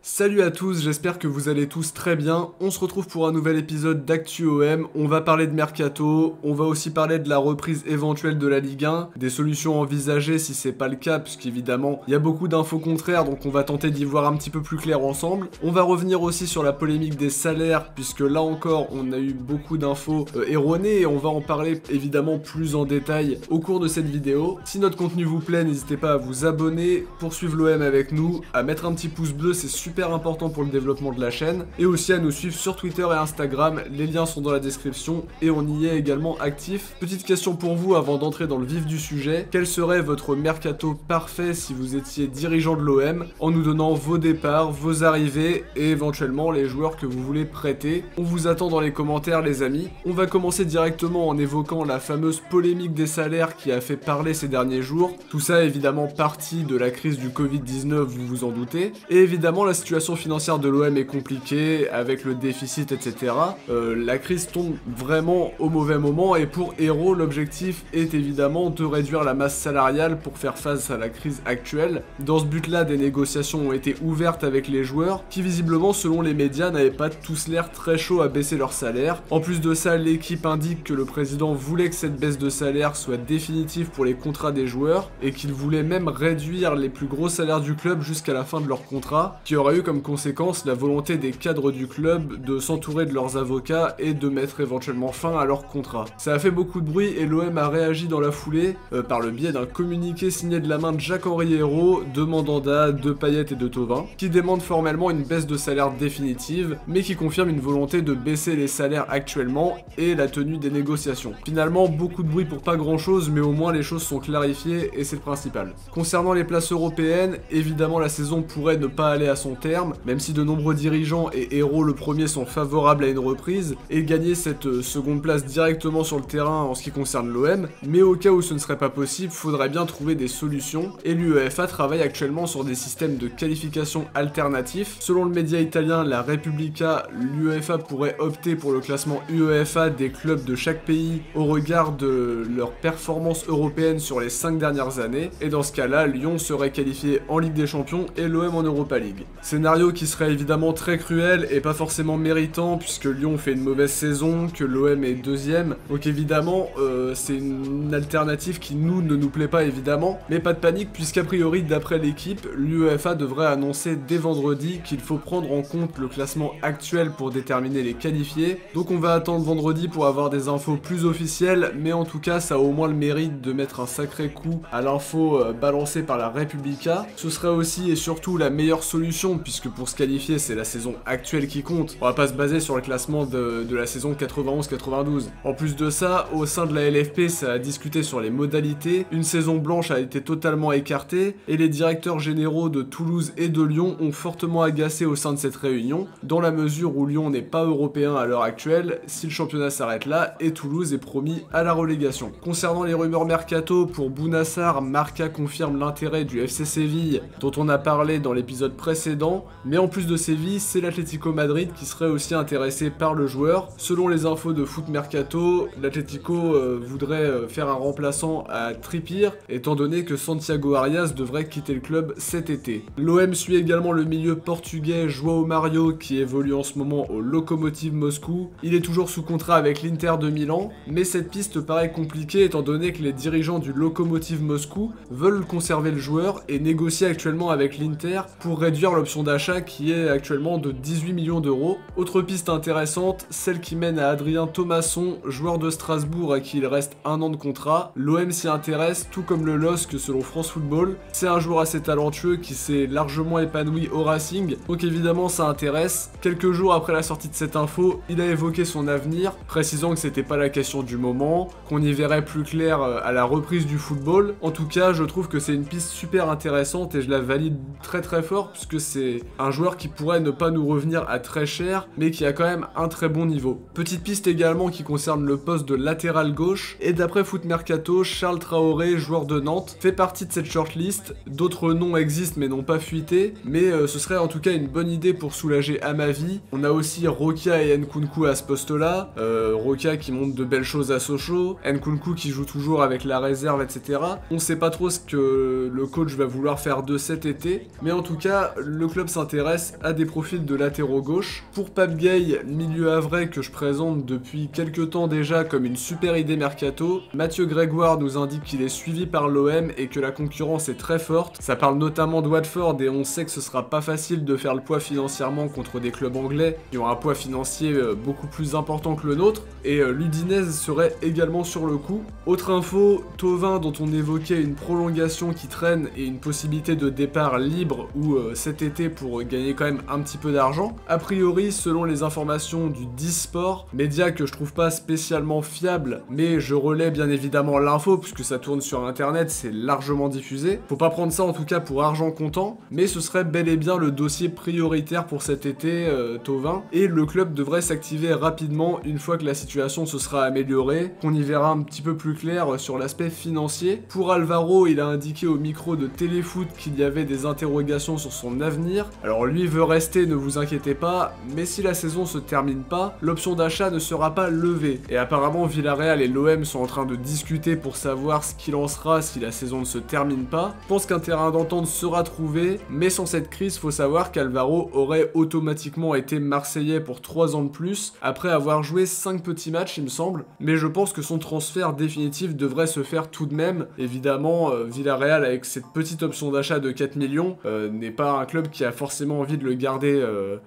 Salut à tous, j'espère que vous allez tous très bien. On se retrouve pour un nouvel épisode d'Actu OM. On va parler de Mercato, on va aussi parler de la reprise éventuelle de la Ligue 1, des solutions envisagées si c'est pas le cas, puisqu'évidemment il y a beaucoup d'infos contraires, donc on va tenter d'y voir un petit peu plus clair ensemble. On va revenir aussi sur la polémique des salaires, puisque là encore on a eu beaucoup d'infos erronées et on va en parler évidemment plus en détail au cours de cette vidéo. Si notre contenu vous plaît, n'hésitez pas à vous abonner, poursuivre l'OM avec nous, à mettre un petit pouce bleu, c'est super important pour le développement de la chaîne, et aussi à nous suivre sur Twitter et Instagram, les liens sont dans la description et on y est également actif. Petite question pour vous avant d'entrer dans le vif du sujet, quel serait votre mercato parfait si vous étiez dirigeant de l'OM, en nous donnant vos départs, vos arrivées et éventuellement les joueurs que vous voulez prêter. On vous attend dans les commentaires les amis. On va commencer directement en évoquant la fameuse polémique des salaires qui a fait parler ces derniers jours. Tout ça évidemment partie de la crise du Covid-19, vous vous en doutez, et évidemment la situation financière de l'OM est compliquée, avec le déficit, etc. La crise tombe vraiment au mauvais moment, et pour Hero, l'objectif est évidemment de réduire la masse salariale pour faire face à la crise actuelle. Dans ce but-là, des négociations ont été ouvertes avec les joueurs, qui visiblement, selon les médias, n'avaient pas tous l'air très chauds à baisser leur salaire. En plus de ça, l'équipe indique que le président voulait que cette baisse de salaire soit définitive pour les contrats des joueurs, et qu'il voulait même réduire les plus gros salaires du club jusqu'à la fin de leur contrat, qui aurait eu comme conséquence la volonté des cadres du club de s'entourer de leurs avocats et de mettre éventuellement fin à leur contrat. Ça a fait beaucoup de bruit et l'OM a réagi dans la foulée par le biais d'un communiqué signé de la main de Jacques-Henri Hérault, de Mandanda, de Payet et de Thauvin, qui demande formellement une baisse de salaire définitive, mais qui confirme une volonté de baisser les salaires actuellement et la tenue des négociations. Finalement, beaucoup de bruit pour pas grand chose, mais au moins les choses sont clarifiées et c'est le principal. Concernant les places européennes, évidemment la saison pourrait ne pas aller à son terme, même si de nombreux dirigeants et Hérault le premier sont favorables à une reprise et gagner cette seconde place directement sur le terrain en ce qui concerne l'OM, mais au cas où ce ne serait pas possible, faudrait bien trouver des solutions, et l'UEFA travaille actuellement sur des systèmes de qualification alternatifs. Selon le média italien La Repubblica, l'UEFA pourrait opter pour le classement UEFA des clubs de chaque pays au regard de leur performance européenne sur les 5 dernières années, et dans ce cas-là, Lyon serait qualifié en Ligue des Champions et l'OM en Europa League. Scénario qui serait évidemment très cruel et pas forcément méritant puisque Lyon fait une mauvaise saison, que l'OM est deuxième, donc évidemment c'est une alternative qui ne nous plaît pas évidemment, mais pas de panique puisqu'a priori d'après l'équipe, l'UEFA devrait annoncer dès vendredi qu'il faut prendre en compte le classement actuel pour déterminer les qualifiés, donc on va attendre vendredi pour avoir des infos plus officielles, mais en tout cas ça a au moins le mérite de mettre un sacré coup à l'info balancée par la Repubblica. Ce serait aussi et surtout la meilleure solution puisque pour se qualifier c'est la saison actuelle qui compte, on va pas se baser sur le classement de la saison 91-92. En plus de ça, au sein de la LFP ça a discuté sur les modalités, une saison blanche a été totalement écartée et les directeurs généraux de Toulouse et de Lyon ont fortement agacé au sein de cette réunion, dans la mesure où Lyon n'est pas européen à l'heure actuelle, si le championnat s'arrête là, et Toulouse est promis à la relégation. Concernant les rumeurs mercato, pour Bounassar, Marca confirme l'intérêt du FC Séville, dont on a parlé dans l'épisode précédent, mais en plus de Séville, c'est l'Atlético Madrid qui serait aussi intéressé par le joueur. Selon les infos de Foot Mercato, l'Atlético voudrait faire un remplaçant à Trippier, étant donné que Santiago Arias devrait quitter le club cet été. L'OM suit également le milieu portugais João Mario qui évolue en ce moment au Lokomotiv Moscou. Il est toujours sous contrat avec l'Inter de Milan, mais cette piste paraît compliquée étant donné que les dirigeants du Lokomotiv Moscou veulent conserver le joueur et négocier actuellement avec l'Inter pour réduire l'option d'achat qui est actuellement de 18 millions d'euros. Autre piste intéressante, celle qui mène à Adrien Thomasson, joueur de Strasbourg à qui il reste 1 an de contrat. L'OM s'y intéresse, tout comme le LOSC selon France Football. C'est un joueur assez talentueux qui s'est largement épanoui au Racing, donc évidemment ça intéresse. Quelques jours après la sortie de cette info, il a évoqué son avenir, précisant que c'était pas la question du moment, qu'on y verrait plus clair à la reprise du football. En tout cas, je trouve que c'est une piste super intéressante et je la valide très fort puisque c'est un joueur qui pourrait ne pas nous revenir à très cher, mais qui a quand même un très bon niveau. Petite piste également qui concerne le poste de latéral gauche, et d'après Foot Mercato, Charles Traoré, joueur de Nantes, fait partie de cette shortlist. D'autres noms existent mais n'ont pas fuité, mais ce serait en tout cas une bonne idée pour soulager Amavi. On a aussi Rokia et Nkunku à ce poste-là, Rokia qui montre de belles choses à Sochaux, Nkunku qui joue toujours avec la réserve, etc. On sait pas trop ce que le coach va vouloir faire de cet été, mais en tout cas, le club s'intéresse à des profils de latéraux gauche. Pour Pape Gueye, milieu havrais que je présente depuis quelques temps déjà comme une super idée mercato, Mathieu Grégoire nous indique qu'il est suivi par l'OM et que la concurrence est très forte. Ça parle notamment de Watford et on sait que ce sera pas facile de faire le poids financièrement contre des clubs anglais qui ont un poids financier beaucoup plus important que le nôtre, et l'Udinese serait également sur le coup. Autre info, Thauvin dont on évoquait une prolongation qui traîne et une possibilité de départ libre ou cet été pour gagner quand même un petit peu d'argent. A priori, selon les informations du Disport, média que je trouve pas spécialement fiable, mais je relais bien évidemment l'info puisque ça tourne sur internet, c'est largement diffusé. Faut pas prendre ça en tout cas pour argent comptant, mais ce serait bel et bien le dossier prioritaire pour cet été, Thauvin, et le club devrait s'activer rapidement une fois que la situation se sera améliorée, qu'on y verra un petit peu plus clair sur l'aspect financier. Pour Alvaro, il a indiqué au micro de Téléfoot qu'il y avait des interrogations sur son avenir. Alors lui veut rester, ne vous inquiétez pas, mais si la saison se termine pas, l'option d'achat ne sera pas levée. Et apparemment Villarreal et l'OM sont en train de discuter pour savoir ce qu'il en sera si la saison ne se termine pas. Je pense qu'un terrain d'entente sera trouvé, mais sans cette crise, faut savoir qu'Alvaro aurait automatiquement été Marseillais pour 3 ans de plus, après avoir joué 5 petits matchs il me semble, mais je pense que son transfert définitif devrait se faire tout de même. Évidemment, Villarreal avec cette petite option d'achat de 4 millions n'est pas un club qui a forcément envie de le garder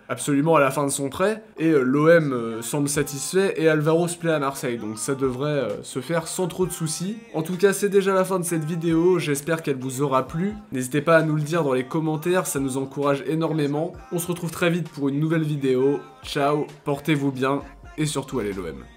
absolument à la fin de son prêt, et l'OM semble satisfait et Alvaro se plaît à Marseille, donc ça devrait se faire sans trop de soucis. En tout cas, c'est déjà la fin de cette vidéo, j'espère qu'elle vous aura plu. N'hésitez pas à nous le dire dans les commentaires, ça nous encourage énormément. On se retrouve très vite pour une nouvelle vidéo. Ciao, portez-vous bien et surtout allez l'OM.